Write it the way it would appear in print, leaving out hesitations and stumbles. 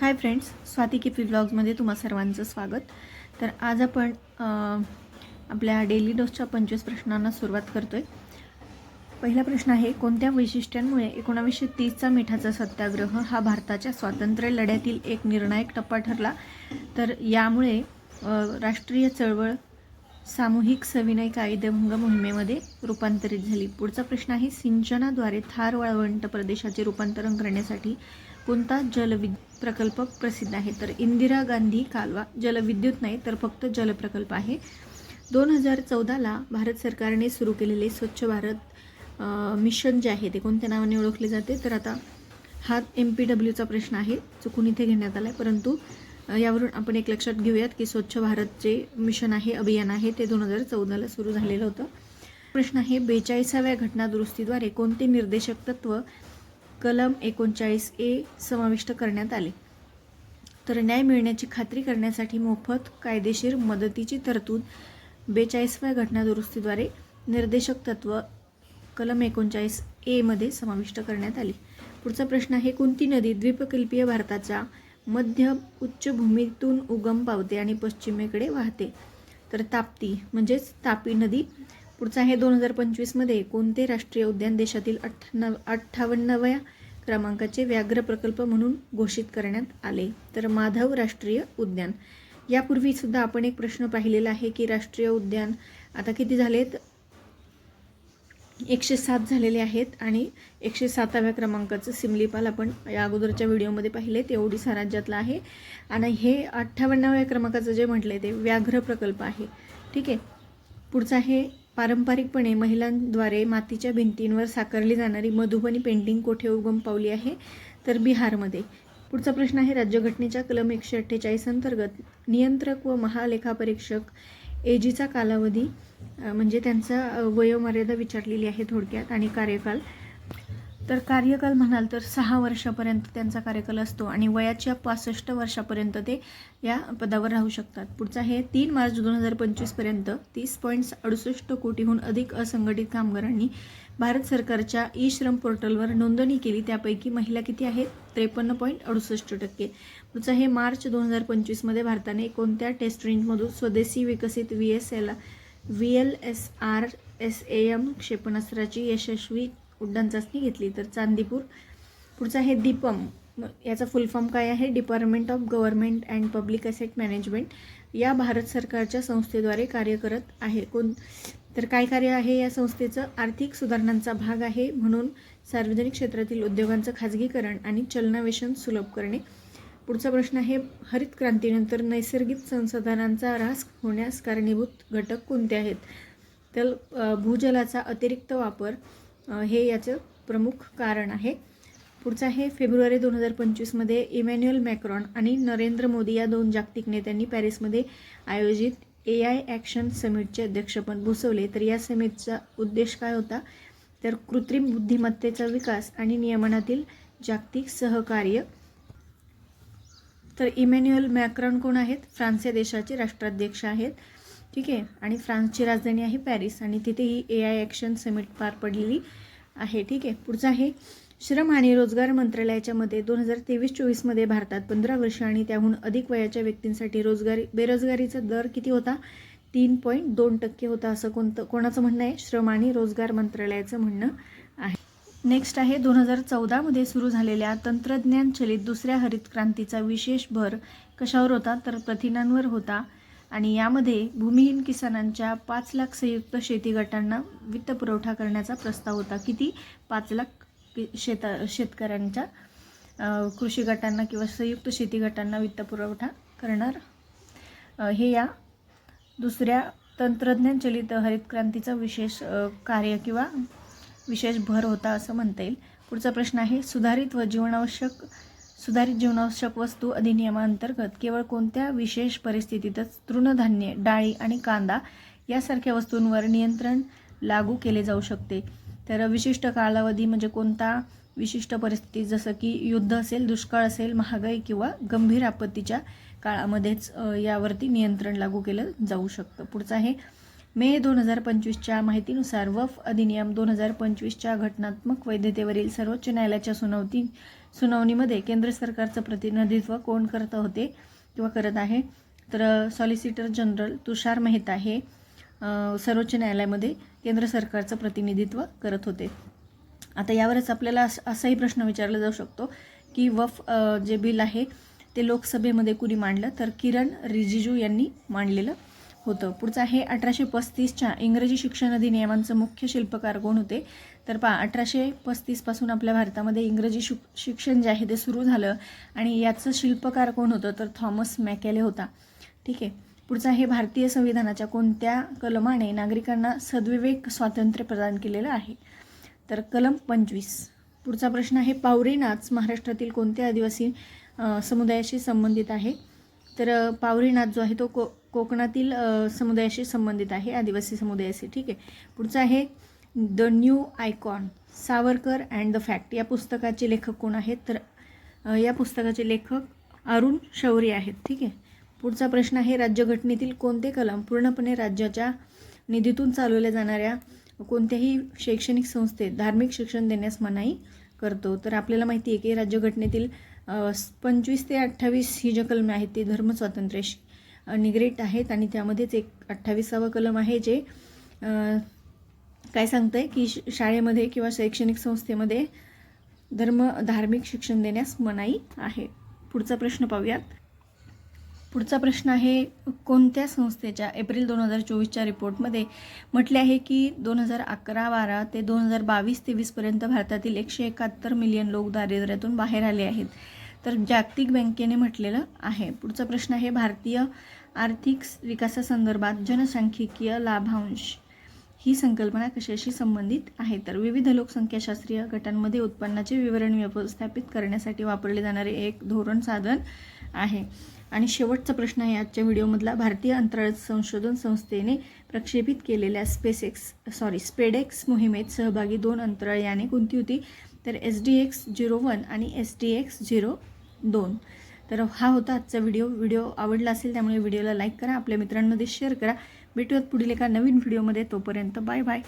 Hi friends, Swati किफी ब्लॉग्समध्ये तुम्हा सर्वांचं स्वागत. तर आज आपण आपल्या डेली डोसच्या 25 प्रश्नांना सुरुवात करतोय. पहिला प्रश्न आहे, कोणत्या वैशिष्ट्यांमुळे 1930चा मिठाचा सत्याग्रह हा भारताच्या स्वातंत्र्य लढ्यातील एक निर्णायक टप्पा ठरला? तर यामुळे राष्ट्रीय चळवळ सामूहिक सविनय कायदेभंग मोहिमेमध्ये रूपांतरित झाली. पुढचा प्रश्न आहे, सिंचनाद्वारे थार वाळवंट प्रदेशाचे रूपांतरण करण्यासाठी कोणता जलविद्युत प्रकल्प प्रसिद्ध आहे? तर इंदिरा गांधी कालवा. जलविद्युत नाही तर फक्त जलप्रकल्प आहे. 2014ला भारत सरकारने सुरू केलेले स्वच्छ भारत मिशन जे आहे ते कोणत्या नावाने ओळखले जाते? तर आता हा MPWचा प्रश्न आहे, चुकून इथे घेण्यात आला आहे, परंतु यावरून आपण एक लक्षात घेऊयात की स्वच्छ भारत जे मिशन आहे, अभियान आहे, ते 2014ला सुरू झालेलं होतं. प्रश्न आहे, 42व्या घटना दुरुस्तीद्वारे कोणते निर्देशक तत्व कलम 39A समाविष्ट करण्यात आले? तर न्याय मिळण्याची खात्री करण्यासाठी मोफत कायदेशीर मदतीची तरतूद 42व्या घटना दुरुस्तीद्वारे निर्देशक तत्व कलम 39A मध्ये समाविष्ट करण्यात आली. पुढचा प्रश्न आहे, कोणती नदी द्वीपकल्पीय भारताच्या मध्य उच्चभूमीतून उगम पावते आणि पश्चिमेकडे वाहते? तर ताप्ती म्हणजेच तापी नदी. पुढचा आहे, 2025मध्ये कोणते राष्ट्रीय उद्यान देशातील 58व्या क्रमांकाचे व्याघ्र प्रकल्प म्हणून घोषित करण्यात आले? तर माधव राष्ट्रीय उद्यान. यापूर्वी सुद्धा आपण एक प्रश्न पाहिलेला आहे की राष्ट्रीय उद्यान आता किती झालेत? 107 झालेले आहेत आणि 107व्या क्रमांकाचं सिमलीपाल आपण या अगोदरच्या व्हिडिओमध्ये पाहिले, ते ओडिसा राज्यातलं आहे. आणि हे 58व्या क्रमांकाचं जे म्हटलं आहे ते व्याघ्र प्रकल्प आहे. ठीक आहे. पुढचं आहे, पारंपरिकपणे महिलांद्वारे मातीच्या भिंतींवर साकारली जाणारी मधुबनी पेंटिंग कोठे उगम पावली आहे? तर बिहारमध्ये. पुढचा प्रश्न आहे, राज्यघटनेच्या कलम 148 अंतर्गत नियंत्रक व महालेखापरीक्षक AGचा कालावधी म्हणजे त्यांचा वयोमर्यादा विचारलेली आहे थोडक्यात, आणि कार्यकाल. तर कार्यकाल म्हणाल तर 6 वर्षापर्यंत त्यांचा कार्यकाल असतो आणि वयाच्या 65 वर्षापर्यंत ते या पदावर राहू शकतात. पुढचा आहे, 3 मार्च 2025 पर्यंत 30.68 कोटीहून अधिक असंघटित कामगारांनी भारत सरकारच्या ई-श्रम पोर्टलवर नोंदणी केली. त्यापैकी महिला किती आहेत? 53.68%. पुढचा आहे, मार्च 2025मध्ये भारताने कोणत्या टेस्ट रेंजमधून स्वदेशी विकसित VLSR SAM क्षेपणास्त्राची यशस्वी उड्डाण चाचणी घेतली? तर चांदीपूर. पुढचा आहे, दीपम. याचा फुल फॉर्म काय आहे? Department of government and public asset management या भारत सरकारच्या संस्थेद्वारे कार्य करत आहे. तर काय कार्य आहे या संस्थेचं? आर्थिक सुधारणांचा भाग आहे म्हणून सार्वजनिक क्षेत्रातील उद्योगांचं खाजगीकरण आणि चलनावेशन सुलभ करणे. पुढचा प्रश्न आहे, हरित क्रांतीनंतर नैसर्गिक संसाधनांचा ऱ्हास होण्यास कारणीभूत घटक कोणते आहेत? तर भूजलाचा अतिरिक्त वापर हे याचं प्रमुख कारण आहे. पुढचा आहे, फेब्रुवारी 2025मध्ये इमॅन्युअल मॅक्रॉन आणि नरेंद्र मोदी या 2 जागतिक नेत्यांनी पॅरिसमध्ये आयोजित AI ॲक्शन समिटचे अध्यक्षपद भूषवले. तर या समिटचा उद्देश काय होता? तर कृत्रिम बुद्धिमत्तेचा विकास आणि नियमनातील जागतिक सहकार्य. तर इमॅन्युअल मॅक्रॉन कोण आहेत? फ्रान्स या देशाचे राष्ट्राध्यक्ष आहेत. ठीक आहे. आणि फ्रान्सची राजधानी आहे पॅरिस आणि तिथे ही AI ॲक्शन समिट पार पडलेली आहे. ठीक आहे. पुढचा आहे, श्रम आणि रोजगार मंत्रालयाच्या मते 2023-24मध्ये भारतात 15 वर्ष आणि त्याहून अधिक वयाच्या व्यक्तींसाठी बेरोजगारीचा दर किती होता? 3.2% होता, असं कोणाचं म्हणणं आहे? श्रम आणि रोजगार मंत्रालयाचं म्हणणं आहे. नेक्स्ट आहे, 2014मध्ये सुरू झालेल्या तंत्रज्ञान चलित दुसऱ्या हरित क्रांतीचा विशेष भर कशावर होता? तर प्रथिनांवर होता. आणि यामध्ये भूमिहीन किसानांच्या 5 लाख संयुक्त शेती गटांना वित्तपुरवठा करण्याचा प्रस्ताव होता. किती? 5 लाख शेतकऱ्यांच्या कृषी गटांना किंवा संयुक्त शेती गटांना वित्तपुरवठा करणार. हे या दुसऱ्या तंत्रज्ञान चलित हरित क्रांतीचा विशेष कार्य किंवा विशेष भर होता असं म्हणता येईल. पुढचा प्रश्न आहे, सुधारित जीवनावश्यक वस्तू अधिनियमांतर्गत केवळ कोणत्या विशेष परिस्थितीतच तृणधान्ये, डाळी आणि कांदा यासारख्या वस्तूंवर नियंत्रण लागू केले जाऊ शकते? तर विशिष्ट कालावधी म्हणजे कोणता? विशिष्ट परिस्थिती, जसं की युद्ध असेल, दुष्काळ असेल, महागाई किंवा गंभीर आपत्तीच्या काळामध्येच यावरती नियंत्रण लागू केलं जाऊ शकतं. पुढचं आहे, मे 2025च्या माहितीनुसार वक्फ अधिनियम 2025च्या घटनात्मक वैधतेवरील सर्वोच्च न्यायालयाच्या सुनावणीमध्ये केंद्र सरकारचं प्रतिनिधित्व कोण करत होते किंवा करत आहे? तर सॉलिसिटर जनरल तुषार मेहता हे सर्वोच्च न्यायालयामध्ये केंद्र सरकारचं प्रतिनिधित्व करत होते. आता यावरच आपल्याला असाही प्रश्न विचारला जाऊ शकतो की वक्फ जे बिल आहे ते लोकसभेमध्ये कुणी मांडलं? तर किरण रिजिजू यांनी मांडलेलं होतं. पुढचं आहे 1835च्या इंग्रजी शिक्षण अधिनियमांचं मुख्य शिल्पकार कोण होते? तर 1835 पासून आपल्या भारतामध्ये इंग्रजी शिक्षण जे आहे ते सुरू झालं आणि याचं शिल्पकार कोण होतं? तर थॉमस मॅकेले होता. ठीक आहे. पुढचं आहे भारतीय संविधानाच्या कोणत्या कलमाने नागरिकांना सद्विवेक स्वातंत्र्य प्रदान केलेलं आहे? तर कलम 25. पुढचा प्रश्न आहे पावरी नाच महाराष्ट्रातील कोणत्या आदिवासी समुदायाशी संबंधित आहे? तर पावरी नाच जो आहे तो कोकणातील समुदायाशी संबंधित आहे, आदिवासी समुदायाशी. ठीक आहे. पुढचा आहे the new icon Savarkar and the fact या पुस्तकाचे लेखक कोण आहेत? तर या पुस्तकाचे लेखक अरुण शौरी आहेत. ठीक आहे. पुढचा प्रश्न आहे राज्यघटनेतील कोणते कलम पूर्णपणे राज्याच्या निधीतून चालवल्या जाणाऱ्या कोणत्याही शैक्षणिक संस्थेत धार्मिक शिक्षण देण्यास मनाई करतो? तर आपल्याला माहिती आहे की राज्यघटनेतील 25 ते 28 ही जी कलमे आहेत ती धर्मस्वातंत्र्याशी निगडीत आहेत आणि त्यामध्येच एक 28वा कलम आहे जे काय सांगतंय की शाळेमध्ये किंवा शैक्षणिक संस्थेमध्ये धार्मिक शिक्षण देण्यास मनाई आहे. पुढचा प्रश्न पाहूयात. पुढचा प्रश्न आहे कोणत्या संस्थेच्या एप्रिल 2024च्या रिपोर्टमध्ये म्हटले आहे की 2011-12 ते 2022-23 पर्यंत भारतातील 171 मिलियन लोक दारिद्र्यातून बाहेर आले आहेत? तर जागतिक बँकेने म्हटलेलं आहे. पुढचा प्रश्न आहे भारतीय आर्थिक विकासासंदर्भात जनसांख्यिकीय लाभांश ही संकल्पना कशाशी संबंधित आहे? तर विविध लोकसंख्याशास्त्रीय गटांमध्ये उत्पन्नाचे विवरण व्यवस्थापित करण्यासाठी वापरले जाणारे एक धोरण साधन आहे. आणि शेवटचा प्रश्न आहे आजच्या व्हिडिओमधला भारतीय अंतराळ संशोधन संस्थेने प्रक्षेपित केलेल्या स्पेडेक्स मोहिमेत सहभागी 2 अंतराळ याने कोणती होती? तर SDX-01 आणि SDX-02. तर हा होता आजचा व्हिडिओ आवडला असेल त्यामुळे व्हिडिओला लाईक करा, आपल्या मित्रांमध्ये शेअर करा. भेटूयात पुढील एका नवीन व्हिडिओमध्ये. तोपर्यंत बाय बाय.